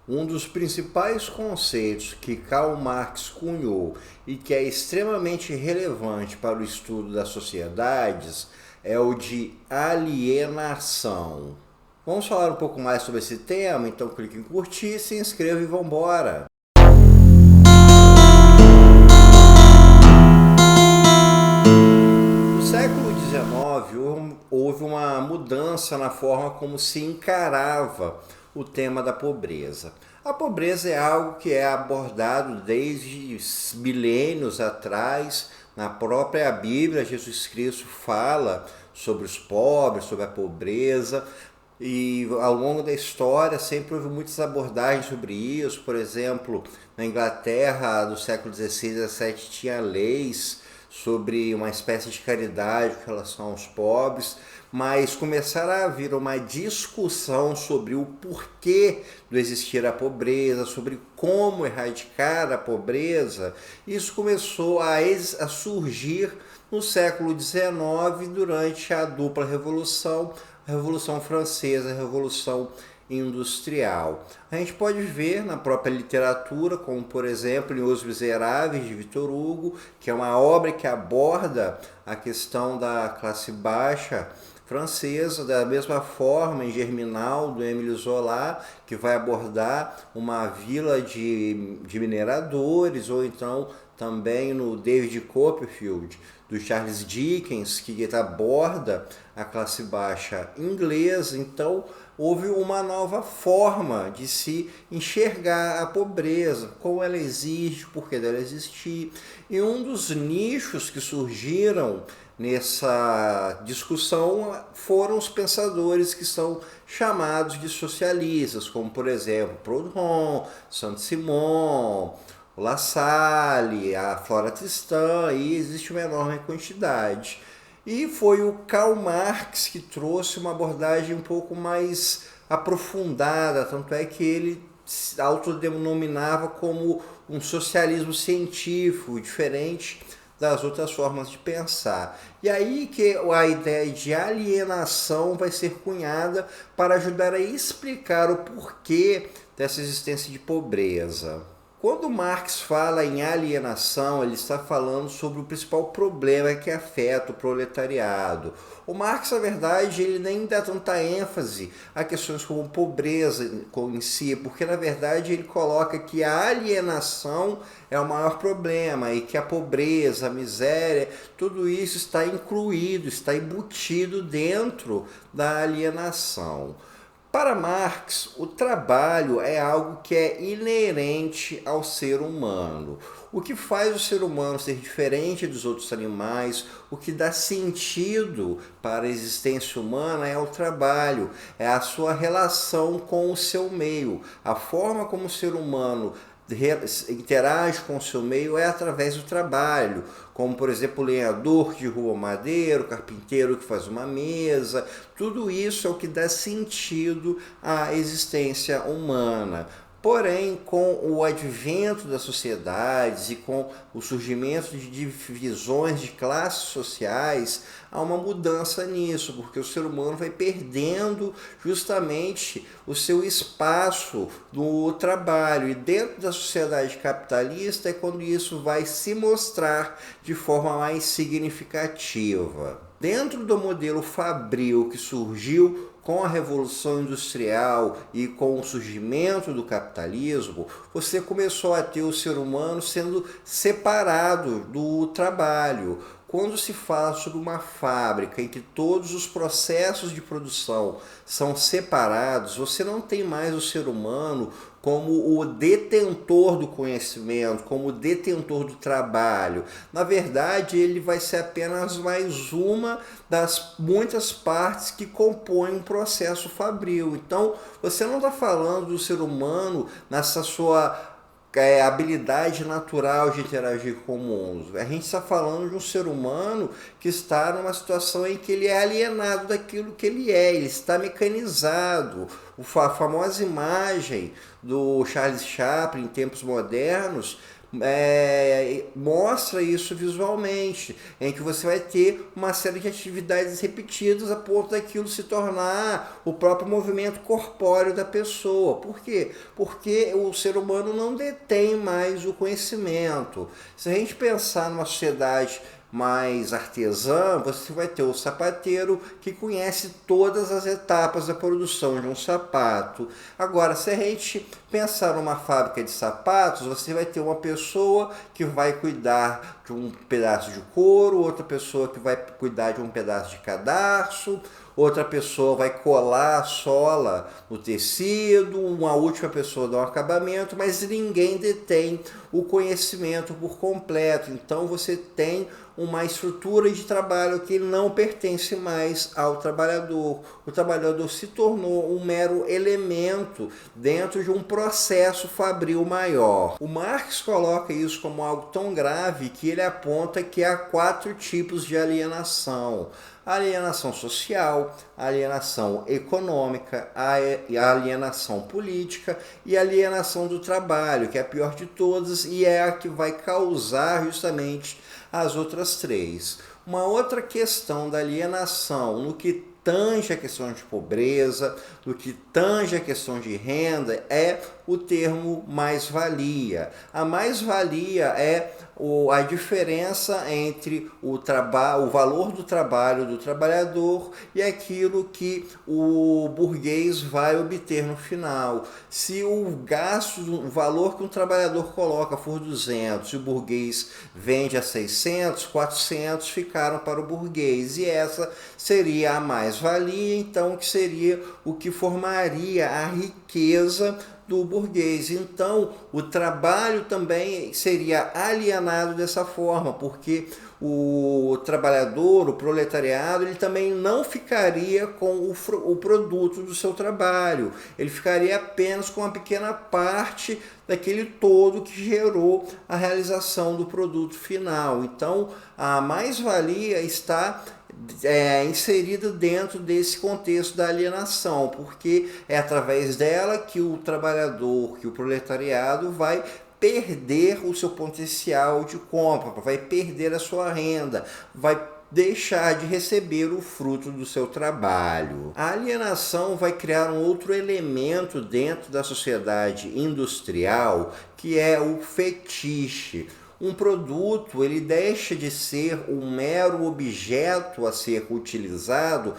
Um dos principais conceitos que Karl Marx cunhou e que é extremamente relevante para o estudo das sociedades é o de alienação. Vamos falar um pouco mais sobre esse tema? Então clique em curtir, se inscreva e vamos embora! No século XIX houve uma mudança na forma como se encarava o tema da pobreza. A pobreza é algo que é abordado desde milênios atrás. Na própria Bíblia, Jesus Cristo fala sobre os pobres, sobre a pobreza. E ao longo da história sempre houve muitas abordagens sobre isso. Por exemplo, na Inglaterra do século XVI e XVII tinha leis sobre uma espécie de caridade com relação aos pobres, mas começaram a haver uma discussão sobre o porquê do existir a pobreza, sobre como erradicar a pobreza. Isso começou a surgir no século XIX durante a dupla revolução, a Revolução Francesa, a Revolução Industrial. A gente pode ver na própria literatura, como por exemplo em Os Miseráveis de Victor Hugo, que é uma obra que aborda a questão da classe baixa francesa, da mesma forma em Germinal, do Émile Zola, que vai abordar uma vila de mineradores, ou então também no David Copperfield, do Charles Dickens, que aborda a classe baixa inglesa. Então houve uma nova forma de se enxergar a pobreza, como ela existe, por que dela existir. E um dos nichos que surgiram nessa discussão foram os pensadores que são chamados de socialistas, como por exemplo Proudhon, Saint-Simon, La Salle, a Flora Tristan, e existe uma enorme quantidade. E foi o Karl Marx que trouxe uma abordagem um pouco mais aprofundada, tanto é que ele se autodenominava como um socialismo científico, diferente das outras formas de pensar. E aí que a ideia de alienação vai ser cunhada para ajudar a explicar o porquê dessa existência de pobreza. Quando Marx fala em alienação, ele está falando sobre o principal problema que afeta o proletariado. O Marx, na verdade, ele nem dá tanta ênfase a questões como pobreza em si, porque na verdade ele coloca que a alienação é o maior problema e que a pobreza, a miséria, tudo isso está incluído, está embutido dentro da alienação. Para Marx, o trabalho é algo que é inerente ao ser humano. O que faz o ser humano ser diferente dos outros animais, o que dá sentido para a existência humana é o trabalho, é a sua relação com o seu meio, a forma como o ser humano interage com o seu meio é através do trabalho, como por exemplo o lenhador que derruba madeira, o carpinteiro que faz uma mesa. Tudo isso é o que dá sentido à existência humana. Porém, com o advento das sociedades e com o surgimento de divisões de classes sociais, há uma mudança nisso, porque o ser humano vai perdendo justamente o seu espaço no trabalho. E dentro da sociedade capitalista é quando isso vai se mostrar de forma mais significativa. Dentro do modelo fabril que surgiu com a Revolução Industrial e com o surgimento do capitalismo, você começou a ter o ser humano sendo separado do trabalho. Quando se fala sobre uma fábrica em que todos os processos de produção são separados, você não tem mais o ser humano como o detentor do conhecimento, como o detentor do trabalho. Na verdade, ele vai ser apenas mais uma das muitas partes que compõem um processo fabril. Então, você não está falando do ser humano nessa sua habilidade natural de interagir com o mundo. A gente está falando de um ser humano que está numa situação em que ele é alienado daquilo que ele é, ele está mecanizado. A famosa imagem do Charles Chaplin em tempos modernos mostra isso visualmente, em que você vai ter uma série de atividades repetidas a ponto daquilo se tornar o próprio movimento corpóreo da pessoa. Por quê? Porque o ser humano não detém mais o conhecimento. Se a gente pensar numa sociedade mais artesã, você vai ter o sapateiro que conhece todas as etapas da produção de um sapato. Agora, se a gente pensar numa fábrica de sapatos, você vai ter uma pessoa que vai cuidar de um pedaço de couro, outra pessoa que vai cuidar de um pedaço de cadarço, outra pessoa vai colar a sola no tecido, uma última pessoa dá um acabamento, mas ninguém detém o conhecimento por completo. Então você tem uma estrutura de trabalho que não pertence mais ao trabalhador. O trabalhador se tornou um mero elemento dentro de um processo fabril maior. O Marx coloca isso como algo tão grave que ele aponta que há 4 tipos de alienação: a alienação social, a alienação econômica, a alienação política e a alienação do trabalho, que é a pior de todas e é a que vai causar justamente as outras 3. Uma outra questão da alienação no que tange a questão de pobreza, no que tange a questão de renda, é o termo mais-valia. A mais-valia é a diferença entre o valor do trabalho do trabalhador e aquilo que o burguês vai obter no final. Se o gasto, o valor que um trabalhador coloca for 200 e o burguês vende a 600, 400 ficaram para o burguês. E essa seria a mais-valia, então, que seria o que formaria a riqueza do burguês. Então, o trabalho também seria alienado dessa forma, porque o trabalhador, o proletariado, ele também não ficaria com o produto do seu trabalho, ele ficaria apenas com uma pequena parte daquele todo que gerou a realização do produto final. Então, a mais-valia está inserida dentro desse contexto da alienação, porque é através dela que o trabalhador, que o proletariado vai perder o seu potencial de compra, vai perder a sua renda, vai deixar de receber o fruto do seu trabalho. A alienação vai criar um outro elemento dentro da sociedade industrial, que é o fetiche. Um produto, ele deixa de ser um mero objeto a ser utilizado,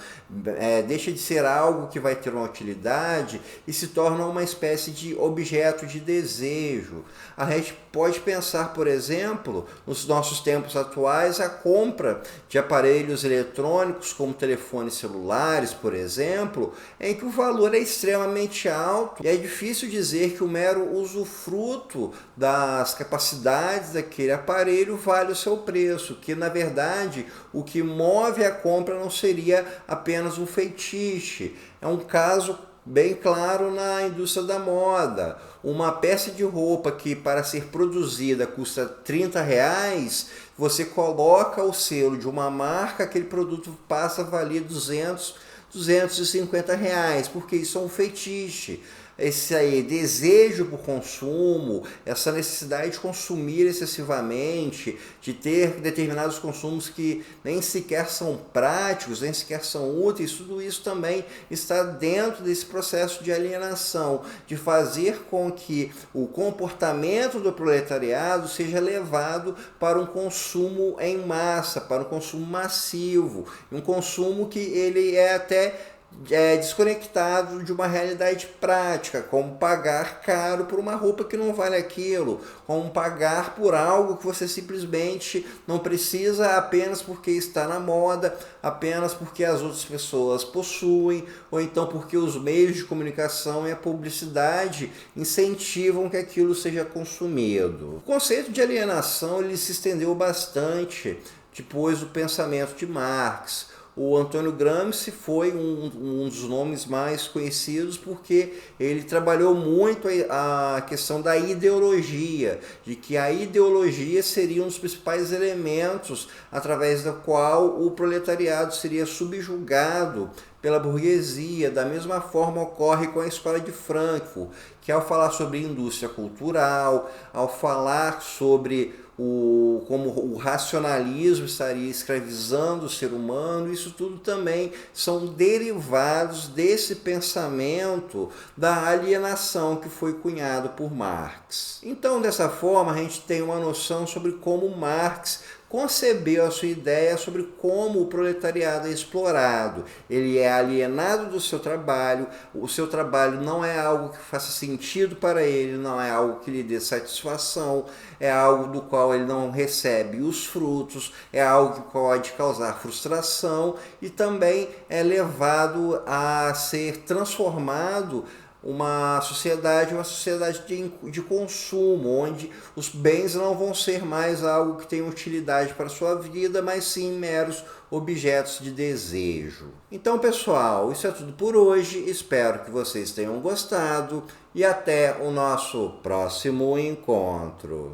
deixa de ser algo que vai ter uma utilidade e se torna uma espécie de objeto de desejo. A gente pode pensar, por exemplo, nos nossos tempos atuais, a compra de aparelhos eletrônicos como telefones celulares, por exemplo, em que o valor é extremamente alto e é difícil dizer que o mero usufruto das capacidades daquele aparelho vale o seu preço, que na verdade o que move a compra não seria apenas um fetiche. É um caso bem claro na indústria da moda. Uma peça de roupa que para ser produzida custa R$30, você coloca o selo de uma marca, aquele produto passa a valer R$250, porque isso é um fetiche. Esse aí, desejo por consumo, essa necessidade de consumir excessivamente, de ter determinados consumos que nem sequer são práticos, nem sequer são úteis, tudo isso também está dentro desse processo de alienação, de fazer com que o comportamento do proletariado seja levado para um consumo em massa, para um consumo massivo, um consumo que ele é até desconectado de uma realidade prática, como pagar caro por uma roupa que não vale aquilo, como pagar por algo que você simplesmente não precisa apenas porque está na moda, apenas porque as outras pessoas possuem, ou então porque os meios de comunicação e a publicidade incentivam que aquilo seja consumido. O conceito de alienação ele se estendeu bastante depois do pensamento de Marx. O Antônio Gramsci foi um dos nomes mais conhecidos porque ele trabalhou muito a questão da ideologia, de que a ideologia seria um dos principais elementos através da qual o proletariado seria subjugado pela burguesia. Da mesma forma ocorre com a Escola de Frankfurt, que ao falar sobre indústria cultural, ao falar sobre como o racionalismo estaria escravizando o ser humano, isso tudo também são derivados desse pensamento da alienação que foi cunhado por Marx. Então, dessa forma, a gente tem uma noção sobre como Marx concebeu a sua ideia sobre como o proletariado é explorado. Ele é alienado do seu trabalho, o seu trabalho não é algo que faça sentido para ele, não é algo que lhe dê satisfação, é algo do qual ele não recebe os frutos, é algo que pode causar frustração e também é levado a ser transformado uma sociedade de consumo, onde os bens não vão ser mais algo que tem utilidade para a sua vida, mas sim meros objetos de desejo. Então, pessoal, isso é tudo por hoje. Espero que vocês tenham gostado e até o nosso próximo encontro.